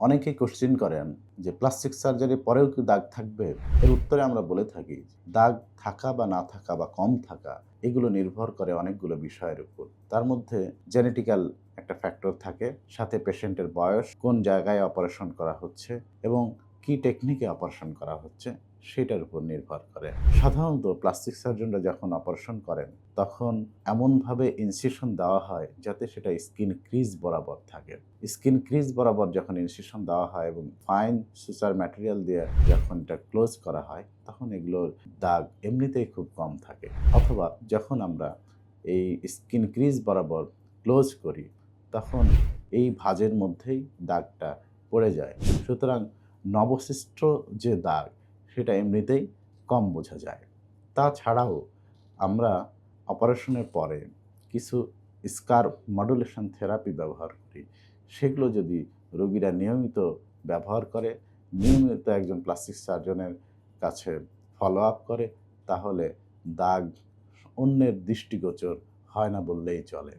অনেকেই কোশ্চেন করেন যে প্লাস্টিক সার্জারির পরেও কি দাগ থাকবে? এর উত্তরে আমরা বলে থাকি দাগ থাকা বা না থাকা বা কম থাকা এগুলো নির্ভর করে অনেকগুলো বিষয়ের উপর। তার মধ্যে জেনেটিক্যাল একটা ফ্যাক্টর থাকে, সাথে পেশেন্টের বয়স, কোন জায়গায় অপারেশন করা হচ্ছে এবং কি টেকনিকে অপারেশন করা হচ্ছে সেটার উপর নির্ভর করে। সাধারণত প্লাস্টিক সার্জনরা যখন অপারেশন করেন তখন এমনভাবে ইনসিশন দেওয়া হয় যাতে সেটা স্কিন ক্রিজ বরাবর থাকে। স্কিন ক্রিজ বরাবর যখন ইনসিশন দেওয়া হয় এবং ফাইন সুসার ম্যাটেরিয়াল দিয়ে যখন এটা ক্লোজ করা হয় তখন এগুলোর দাগ এমনিতেই খুব কম থাকে। অথবা যখন আমরা এই স্কিন ক্রিজ বরাবর ক্লোজ করি তখন এই ভাঁজের মধ্যেই দাগটা পড়ে যায়। সুতরাং নবসৃষ্ট যে দাগ সেটা এমনিতেই কম বোঝা যায়। তাছাড়াও আমরা অপারেশনের পরে কিছু স্কার মডুলেশন থেরাপি ব্যবহার করি। সেগুলো যদি রোগীরা নিয়মিত ব্যবহার করে, নিয়মিত একজন প্লাস্টিক সার্জনের কাছে ফলো আপ করে, তাহলে দাগ অন্যের দৃষ্টিগোচর হয় না বললেই চলে।